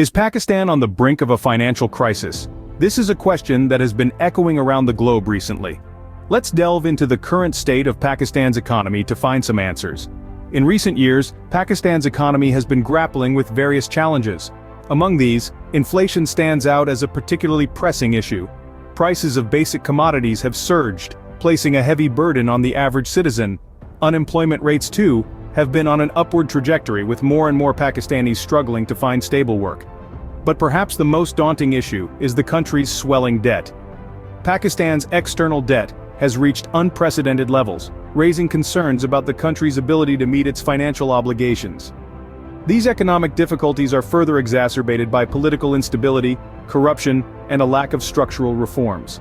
Is Pakistan on the brink of a financial crisis? This is a question that has been echoing around the globe recently. Let's delve into the current state of Pakistan's economy to find some answers. In recent years, Pakistan's economy has been grappling with various challenges. Among these, inflation stands out as a particularly pressing issue. Prices of basic commodities have surged, placing a heavy burden on the average citizen. Unemployment rates, too, have been on an upward trajectory, with more and more Pakistanis struggling to find stable work. But perhaps the most daunting issue is the country's swelling debt. Pakistan's external debt has reached unprecedented levels, raising concerns about the country's ability to meet its financial obligations. These economic difficulties are further exacerbated by political instability, corruption, and a lack of structural reforms.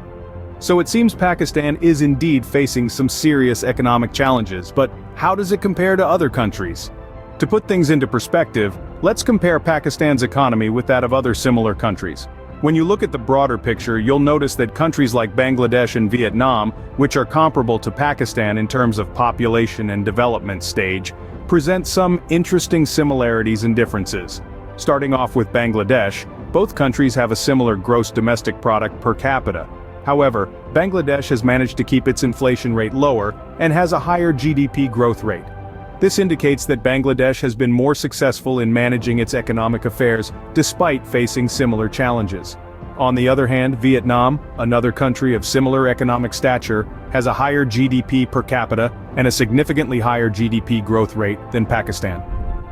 So it seems Pakistan is indeed facing some serious economic challenges, but how does it compare to other countries? To put things into perspective, let's compare Pakistan's economy with that of other similar countries. When you look at the broader picture, you'll notice that countries like Bangladesh and Vietnam, which are comparable to Pakistan in terms of population and development stage, present some interesting similarities and differences. Starting off with Bangladesh, both countries have a similar gross domestic product per capita. However, Bangladesh has managed to keep its inflation rate lower and has a higher GDP growth rate. This indicates that Bangladesh has been more successful in managing its economic affairs despite facing similar challenges. On the other hand, Vietnam, another country of similar economic stature, has a higher GDP per capita and a significantly higher GDP growth rate than Pakistan.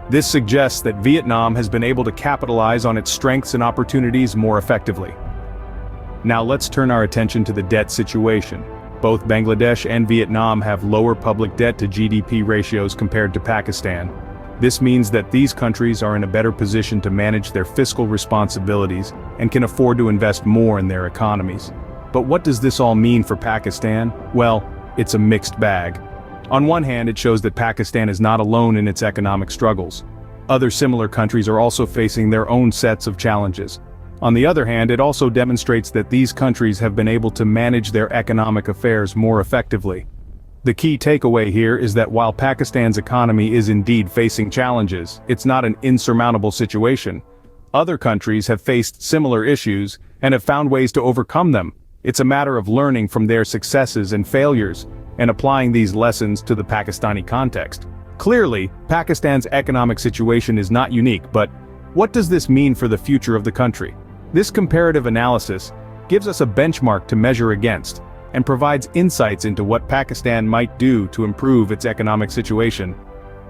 This suggests that Vietnam has been able to capitalize on its strengths and opportunities more effectively. Now let's turn our attention to the debt situation. Both Bangladesh and Vietnam have lower public debt to GDP ratios compared to Pakistan. This means that these countries are in a better position to manage their fiscal responsibilities and can afford to invest more in their economies. But what does this all mean for Pakistan? Well, it's a mixed bag. On one hand, it shows that Pakistan is not alone in its economic struggles. Other similar countries are also facing their own sets of challenges. On the other hand, it also demonstrates that these countries have been able to manage their economic affairs more effectively. The key takeaway here is that while Pakistan's economy is indeed facing challenges, it's not an insurmountable situation. Other countries have faced similar issues and have found ways to overcome them. It's a matter of learning from their successes and failures and applying these lessons to the Pakistani context. Clearly, Pakistan's economic situation is not unique, but what does this mean for the future of the country? This comparative analysis gives us a benchmark to measure against and provides insights into what Pakistan might do to improve its economic situation.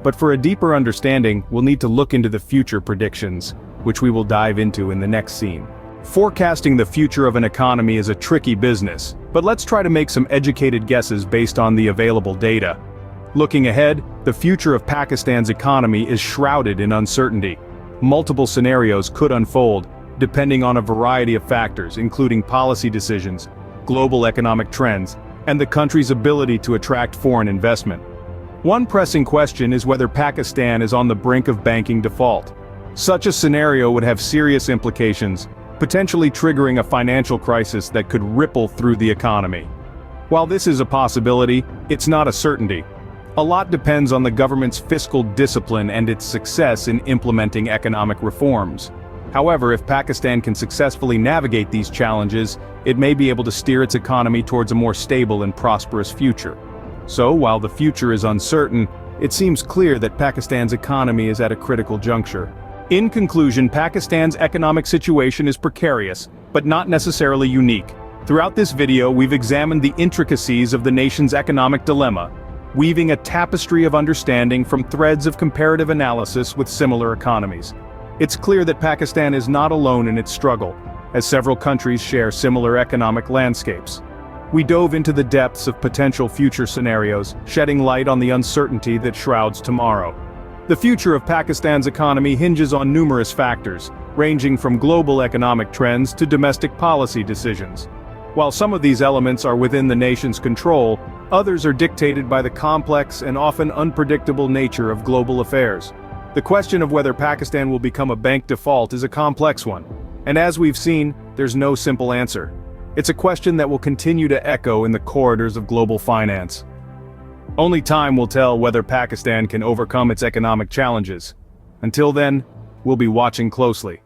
But for a deeper understanding, we'll need to look into the future predictions, which we will dive into in the next scene. Forecasting the future of an economy is a tricky business, but let's try to make some educated guesses based on the available data. Looking ahead, the future of Pakistan's economy is shrouded in uncertainty. Multiple scenarios could unfold, depending on a variety of factors, including policy decisions, global economic trends, and the country's ability to attract foreign investment. One pressing question is whether Pakistan is on the brink of banking default. Such a scenario would have serious implications, potentially triggering a financial crisis that could ripple through the economy. While this is a possibility, it's not a certainty. A lot depends on the government's fiscal discipline and its success in implementing economic reforms. However, if Pakistan can successfully navigate these challenges, it may be able to steer its economy towards a more stable and prosperous future. So, while the future is uncertain, it seems clear that Pakistan's economy is at a critical juncture. In conclusion, Pakistan's economic situation is precarious, but not necessarily unique. Throughout this video, we've examined the intricacies of the nation's economic dilemma, weaving a tapestry of understanding from threads of comparative analysis with similar economies. It's clear that Pakistan is not alone in its struggle, as several countries share similar economic landscapes. We dove into the depths of potential future scenarios, shedding light on the uncertainty that shrouds tomorrow. The future of Pakistan's economy hinges on numerous factors, ranging from global economic trends to domestic policy decisions. While some of these elements are within the nation's control, others are dictated by the complex and often unpredictable nature of global affairs. The question of whether Pakistan will become a bank default is a complex one, and as we've seen, there's no simple answer. It's a question that will continue to echo in the corridors of global finance. Only time will tell whether Pakistan can overcome its economic challenges. Until then, we'll be watching closely.